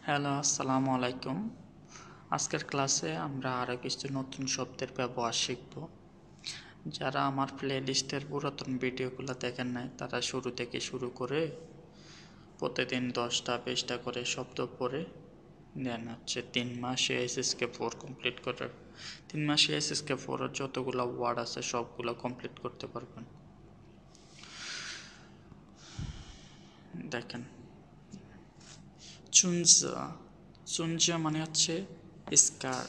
Hello, আসসালামু আলাইকুম। আজকের ক্লাসে আমরা আরও কিছু নতুন শব্দের ব্যবহার শিখব। যারা আমার প্লেলিস্টের পুরাতন ভিডিওগুলো দেখেন নাই, তারা শুরু থেকে শুরু করে প্রতিদিন 10টা 20টা করে শব্দ পড়ে দেন 3 মাসে এসএসকে 4 কমপ্লিট করে 3 মাসে এসএসকে 4 এর যতগুলো ওয়ার্ড আছে সবগুলো কমপ্লিট করতে পারবেন। দেখেন, চুনজা চুনজা মানে হচ্ছে স্কার।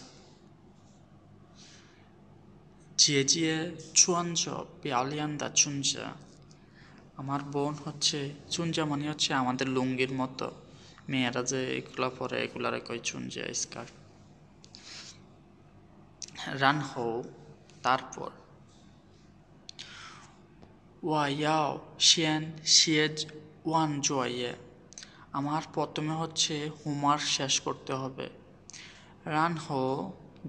জেজিয়ে চুয়াঞ্জ পিয়ালিয়ান্দা চুনজা। আমার বোন হচ্ছে চুনজা মানে হচ্ছে আমাদের লুঙ্গির মতো, মেয়েরা যে এগুলো পরে এগুলারে কয় চুনজা স্কার্ট। রান হো তারপর ওয়াও শিয়েন শিয়েজ ওয়ান জয়ে। আমার প্রথমে হচ্ছে হোমওয়ার্ক শেষ করতে হবে। রান হো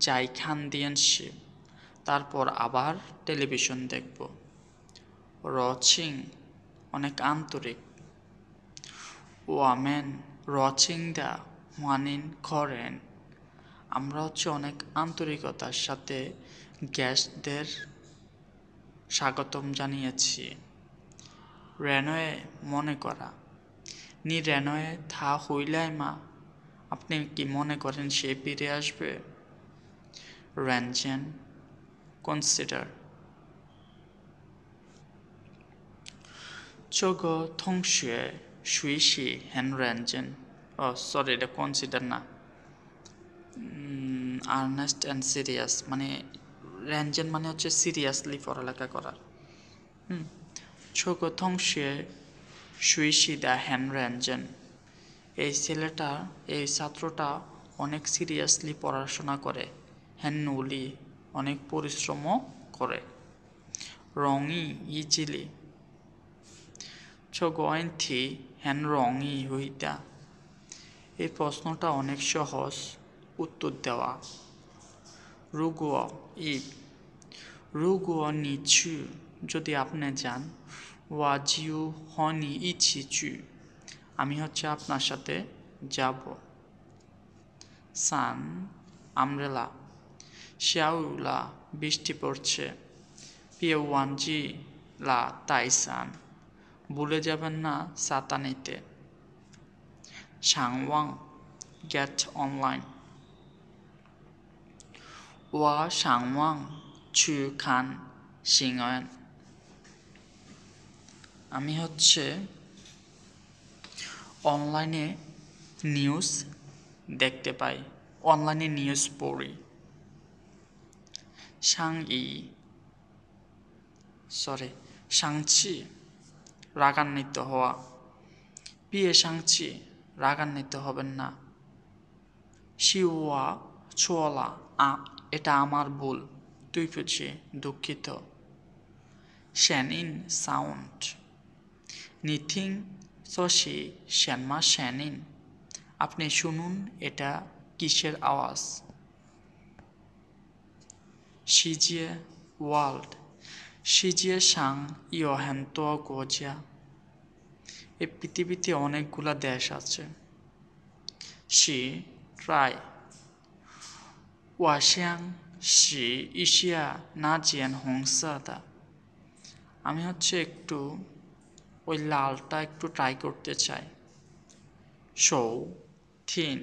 যাই খান দিয়েন শিব, তারপর আবার টেলিভিশন দেখব। রচিং অনেক আন্তরিক। ওয়ামেন রচিং দা ওয়ানিন করেন। আমরা হচ্ছে অনেক আন্তরিকতার সাথে গেস্টদের স্বাগতম জানিয়েছি। রেনয়ে মনে করা। নি রেনয়ে থা হইলাই মা, আপনি কি মনে করেন সে ফিরে আসবে? রেনজেন কনসিডার। চোগো থংশুয়ে সুইশি হ্যান রেনজেন। সরি, এটা কনসিডার না, আর্নেস্ট অ্যান্ড সিরিয়াস। মানে রেনজেন মানে হচ্ছে সিরিয়াসলি পড়ালেখা করা। চোগো থংশুয়ে সুইশি দা হ্যান রেনজেন। এই ছাত্রটা অনেক সিরিয়াসলি পড়াশোনা করে। হ্যান নুলি অনেক পরিশ্রমও করে। রঙি ইজিলি। ছগোয়েন্থি হ্যান রঙি হইতা। এই প্রশ্নটা অনেক সহজ উত্তর দেওয়া। রুগুয়া ই রুগুয়া নিচু যদি আপনি যান। ওয়াজিউ হনি ইচিচু আমি হচ্ছে আপনার সাথে যাব। সান আমরেলা। শিয়াউলা বৃষ্টি পড়ছে। পিওয়ানজি লা তাইসান ভুলে যাবেন না ছাতা নিতে। সাংওয়াং গেট অনলাইন। ওয়া সাংওয়াং চু খান সিংয়ন। আমি হচ্ছে অনলাইনে নিউজ দেখতে পাই, অনলাইনে নিউজ পড়ি। সাংচি রাগান্বিত হওয়া। বিয়ে সাংচি রাগান্বিত হবেন না। শিওয়া ছোলা এটা আমার ভুল, তুই বুঝি দুঃখিত। শ্যানিন সাউন্ড। নিথিং সশি শ্যানমা শ্যানিন আপনি শুনুন এটা কিসের আওয়াজ। শিজিয়ে ওয়ার্ল্ড। শিজিয়ে সাং ইয়োহেন্ত গোজিয়া। এই পৃথিবীতে অনেকগুলা দেশ আছে। শি ট্রাই। ওয়াশিয়াং শি ইশিয়া না জিয়ান হংসাদা আমি হচ্ছে একটু ওই লালটা একটু ট্রাই করতে চাই। শৌ থিন।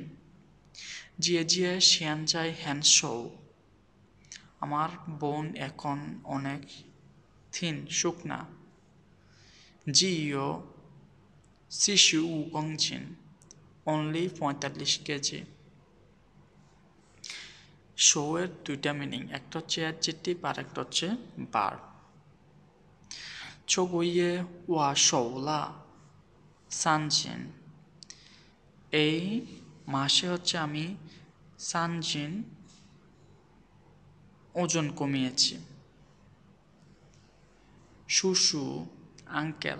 জিয়ে জিয়ে শিয়ান যাই হ্যান শৌ আমার বোন এখন অনেক থিন শুকনা। জিও শিশু উগংচিন অনলি 45 কেজি। শো এর দুইটা মিনিং, একটা হচ্ছে অ্যাডজেক্টিভ আর একটা হচ্ছে ভার্ব। চোগইয়ে ওয়া শৌলা সানজিন এই মাসে হচ্ছে আমি সানজিন ওজন কমিয়েছি। শুশু আঙ্কেল।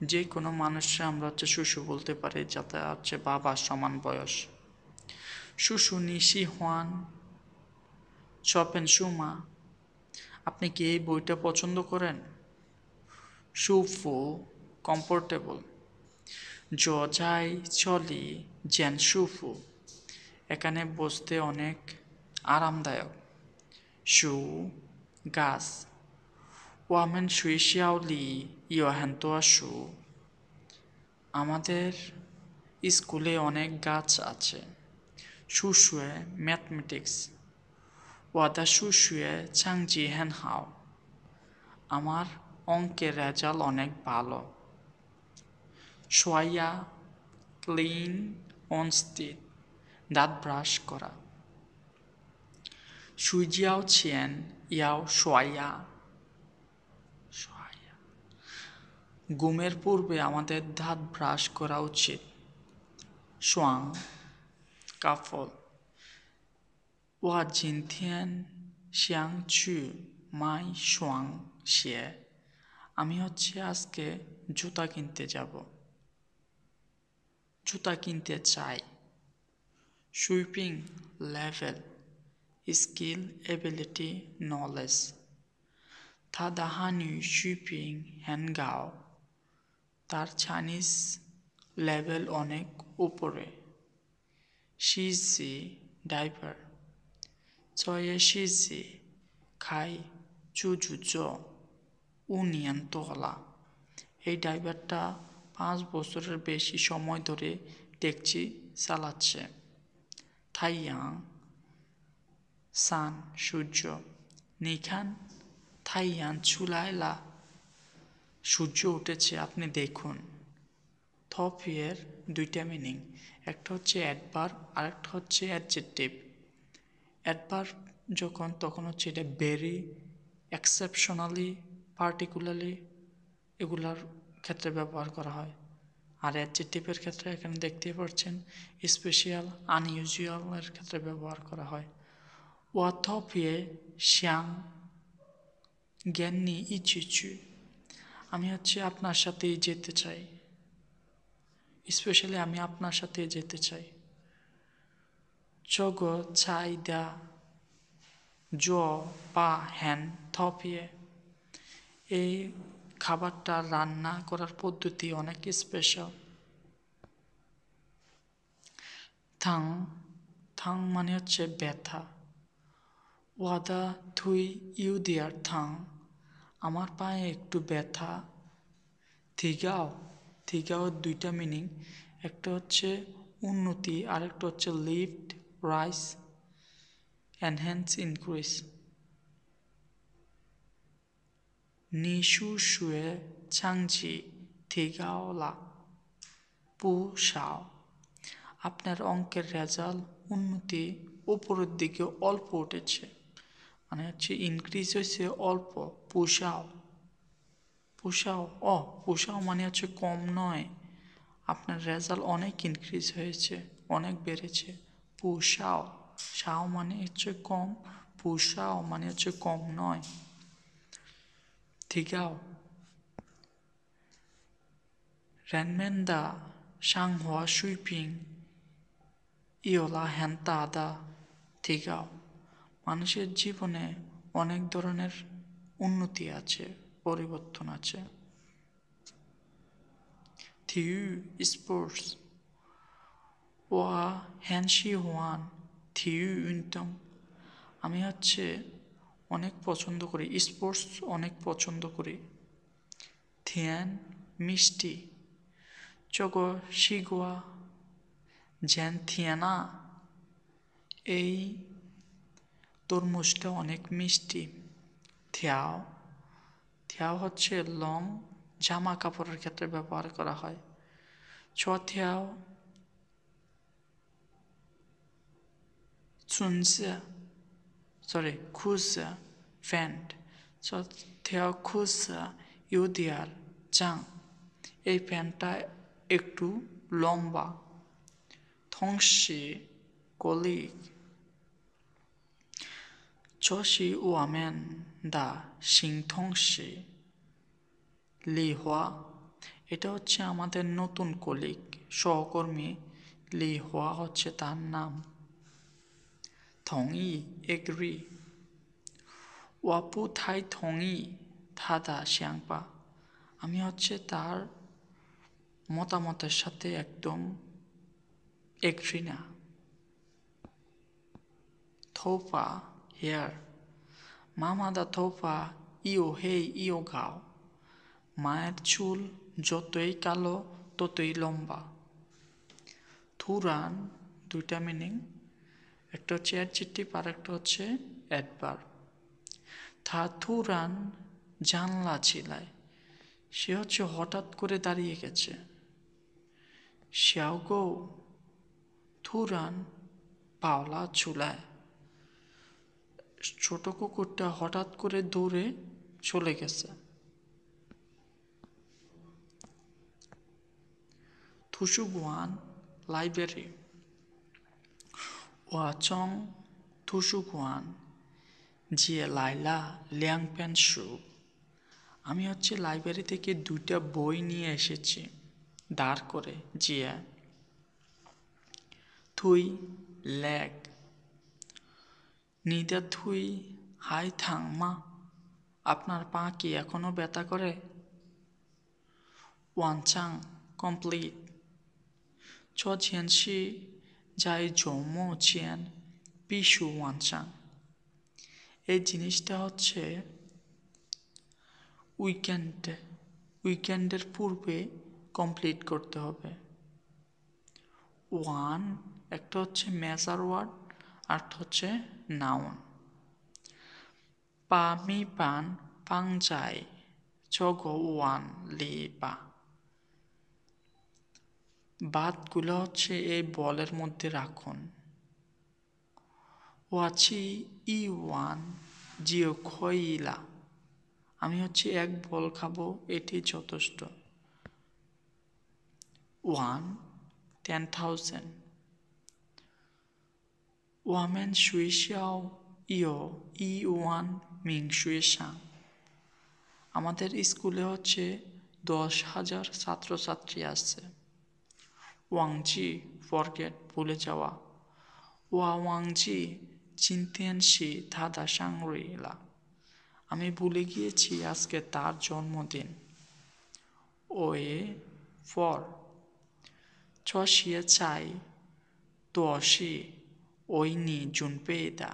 যে কোনো মানুষকে আমরা হচ্ছে শুশু বলতে পারি, যাতে হচ্ছে বাবার সমান বয়স। শুশু নিশি হোয়ান চপেন সুমা আপনি কি এই বইটা পছন্দ করেন? সুফু কমফোর্টেবল। 坐在这里真舒服 এখানে বসতে অনেক আরামদায়ক। 树 গাছ 我们学校里有很多树 আমাদের স্কুলে অনেক গাছ আছে। 数学 ম্যাথমেটিক্স 我的数学成绩很好 আমার অঙ্কের রেজাল্ট অনেক ভালো। 刷牙 ক্লিন অন স্টিট দাঁত ব্রাশ করা। 睡觉前要刷牙 ঘুমের পূর্বে আমাদের দাঁত ব্রাশ করা উচিত। 爽 কাফল 我今天想去买双鞋 আমি আজকে জুতা কিনতে যাব। জুতা কিনতে চাই। Sweeping level skill ability knowledge 他的汉语水平很高 তার চাইনিজ লেভেল অনেক উপরে। সিজি ডাইভার 这也是开猪5年多了 এই ড্রাইভারটা 5 বছরের বেশি সময় ধরে ট্যাক্সি চালাচ্ছে। থাইয়াং সান সূর্য নিখান থাইয়ান চুলাইলা সূর্য উঠেছে আপনি দেখুন। থপিয়ের দুইটা মিনিং, একটা হচ্ছে অ্যাডভার্ব আর একটা হচ্ছে অ্যাডজেক্টিভ। অ্যাডভার্ব যখন তখন হচ্ছে এটা ভেরি, এক্সেপশনালি, পার্টিকুলারলি এগুলার ক্ষেত্রে ব্যবহার করা হয়। আর অ্যাডজেক্টিভের ক্ষেত্রে এখানে দেখতেই পাচ্ছেন স্পেশাল, আনইউজুয়ালের ক্ষেত্রে ব্যবহার করা হয়। 我特别想跟你一起去আমি আপনার সাথেই যেতে চাই। স্পেশালি আমি আপনার সাথে যেতে চাই। 这个菜的做法很特别এই খাবারটা রান্না করার পদ্ধতি অনেক স্পেশাল। থাং থাং মানে হচ্ছে ব্যথা। 我的腿有点疼 আমার পায়ে একটু ব্যথা। থিগাও থিগাও দুইটা মিনিং, একটা হচ্ছে উন্নতি আর একটা হচ্ছে লিফট, রাইস, এনহ্যান্স, ইনক্রিজ। 你数学成绩提高了不少 আপনার অঙ্কের রেজাল্ট উন্নতি উপরের দিকে অল্প উঠেছে, মানে হচ্ছে ইনক্রিজ হয়েছে অল্প। পুষাও পুষাও পুষাও মানে হচ্ছে কম নয়, আপনার রেজাল্ট অনেক ইনক্রিজ হয়েছে, অনেক বেড়েছে। পুষাও সাও মানে হচ্ছে কম, পুষাও মানে হচ্ছে কম নয়। থিগাও 人们的生活水平有了很大的提高 মানুষের জীবনে অনেক ধরনের উন্নতি আছে, পরিবর্তন আছে। থিউ স্পোর্টস 我很喜欢体育运动আমি অনেক পছন্দ করি, স্পোর্টস অনেক পছন্দ করি। থিয়ান মিষ্টি 这个西瓜 যেন থিয়ানা এই তরমুজটা অনেক মিষ্টি। থিয়াও থিয়াও হচ্ছে লং জামা কাপড়ের ক্ষেত্রে ব্যবহার করা হয়। ছ থিয়াও খুঁজে প্যান্ট, ছ থিয়াও খুঁজে ইউদিয়ার চাং এই প্যান্টটা একটু লম্বা। থংশি কলিগ 这是我们的新同事লিহুয়া এটা হচ্ছে আমাদের নতুন কলিগ, সহকর্মী। লিহুয়া হচ্ছে তার নাম। থংই এগ্রি 我不太同意他的想法আমি তার মতামতের সাথে একদম এগ্রি না। থোপা হেয়ার, মামাদা থোপা ইও হেই ইও গাও। মায়ের চুল যতই কালো ততই লম্বা। থুরান দুইটা মিনিং, একটা হচ্ছে অ্যাডজেক্টিভ আর একটা হচ্ছে অ্যাডভার্ব। থুরান জানলা চিলায়, সে হচ্ছে হঠাৎ করে দাঁড়িয়ে গেছে। শ্যাওগো থুরান পাওলা চুলায়, ছোট কুকুরটা হঠাৎ করে দৌড়ে চলে গেছে। থুসুগুয়ান লাইব্রেরি, ওয়াচং থুসুগুয়ান জিয়ে লাইলা লিয়াং পেনশু। আমি হচ্ছে লাইব্রেরি থেকে 2টা বই নিয়ে এসেছি দাঁড় করে। জিয়া থুই লেগ, নিদা থুই হাই থাং মা, আপনার পা কি এখনো ব্যথা করে? ওয়ানচাং কমপ্লিট, ছ ছিয়ানশি যাই জমো চিয়ান পিসু ওয়ানচাং। এই জিনিসটা হচ্ছে উইকেন্ডের পূর্বে কমপ্লিট করতে হবে। ওয়ান একটা হচ্ছে মেজার ওয়ার্ড, আরটা হচ্ছে নাউন। পা মি পান পাং যাই চগো ওয়ান লি পা। বাতগুলো হচ্ছে এই বলের মধ্যে রাখুন। ওয়াচি ই ওয়ান জিও খইলা, আমি হচ্ছে 1 বল খাবো, এটি যথেষ্ট। 1 10,000, ওয়ামেন শুই শাও ইও ই ওয়ান মিং শুই শাং। আমাদের স্কুলে হচ্ছে 10,000 ছাত্রছাত্রী আছে। ওয়াংজি ফরগেট ভুলে যাওয়া। ওয়াংজি চিন্তেনশি ধাদা সাংরিলা, আমি ভুলে গিয়েছি আজকে তার জন্মদিন। ওয়ে ফর ছশিয়ে চাই দশি ওইনি জুনপেদা,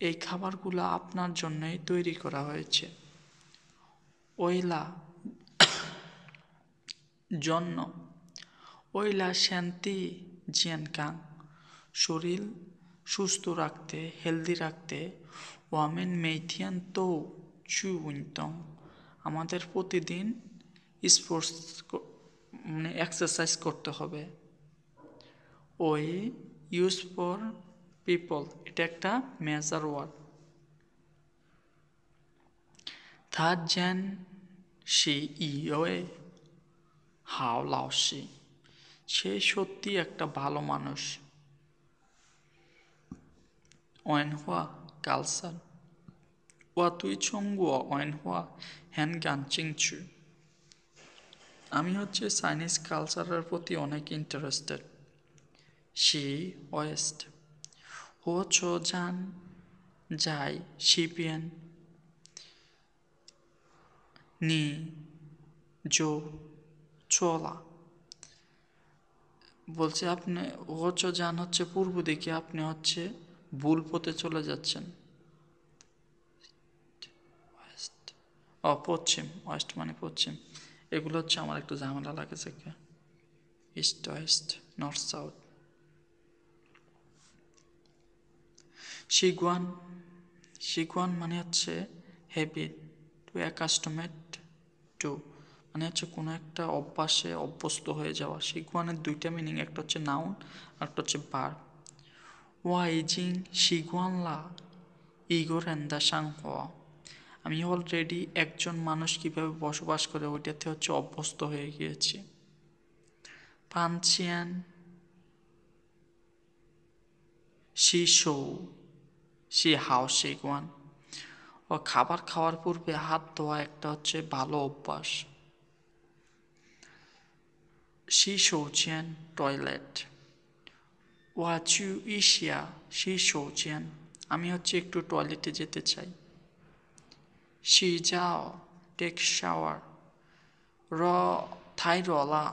এই খাবারগুলো আপনার জন্যই তৈরি করা হয়েছে। ওইলা জন্য, ওইলা শান্তি জিয়ানকাং, শরীর সুস্থ রাখতে হেলদি রাখতে। ওয়ামেন মেইথিয়ান তো চু উইনতং, আমাদের প্রতিদিন স্পোর্টস মানে এক্সারসাইজ করতে হবে। ওই ইউজ ফর পিপল, এটা একটা মেজার ওয়ার্ড। থার্ড জেন শি ইয়ে হাও লাওসি, সে সত্যি একটা ভালো মানুষ। ওয়েনহুয়া কালসার, ওয়া তুই চংগুয়া ওয়েনহুয়া হ্যান গান চিংচু, আমি হচ্ছে চাইনিজ কালচারের প্রতি অনেক ইন্টারেস্টেড। শি ওয়েস্ট, হো ছো জান যাই শিপিয়ান নি জো চোলা, বলছে আপনি হচ্ছে যান হচ্ছে পূর্ব দিকে, আপনি হচ্ছে ভুল পথে চলে যাচ্ছেন। পশ্চিম, ওয়েস্ট মানে পশ্চিম। এগুলো হচ্ছে আমার একটু ঝামেলা লাগেছে, ইস্ট ওয়েস্ট নর্থ সাউথ। শিগুয়ান, শিগুয়ান মানে হচ্ছে হ্যাবিট, টু অ্যাকাস্টমেট টু, মানে হচ্ছে কোনো একটা অভ্যাসে অভ্যস্ত হয়ে যাওয়া। শিগুয়ানের 2টা মিনিং, একটা হচ্ছে নাউন আর একটা হচ্ছে ভার্ব। ওয়া ইজিং শিগুয়ান লা ইগো রেন্দা সাং হওয়া, আমি অলরেডি একজন মানুষ কিভাবে বসবাস করে ওইটাতে হচ্ছে অভ্যস্ত হয়ে গিয়েছি। পানচিয়ান শি শৌ শি হাও শিগুয়ান, ও খাবার খাওয়ার পূর্বে হাত ধোয়া একটা হচ্ছে ভালো অভ্যাস। শি শৌচিয়ান টয়লেট, ওয়া চু ইশিয়া শি শৌচিয়ান, আমি হচ্ছে একটু টয়লেটে যেতে চাই। শি যাও টেক শাওয়ার, র থাই রলা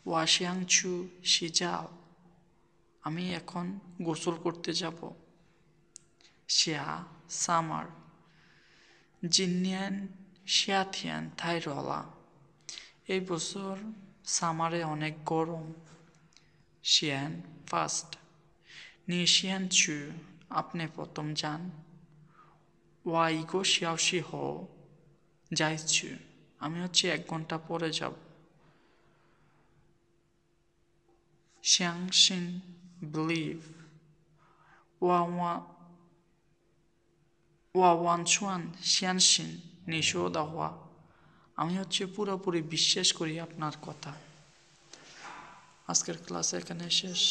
ওয়াশিয়াং চু সিজাও, আমি এখন গোসল করতে যাব। শিয়া সামার জিনিয়ান শিয়াথিয়ান থাই রলা, এই বছর সামারে অনেক গরম। শিয়ান ফার্স্ট নিশিয়ান চু, আপনি প্রথম যান। ওয়াইগো শিয়াওশি হ যাইছু, আমি 1 ঘন্টা পরে যাব। শ্যাংশিন বিলিভ ওয়া ওয়া ওয়া ওয়ানচুয়ান শ্যানশিন নিশো দাহওয়া, আমি পুরোপুরি বিশ্বাস করি আপনার কথা। আজকের ক্লাস এখানে শেষ।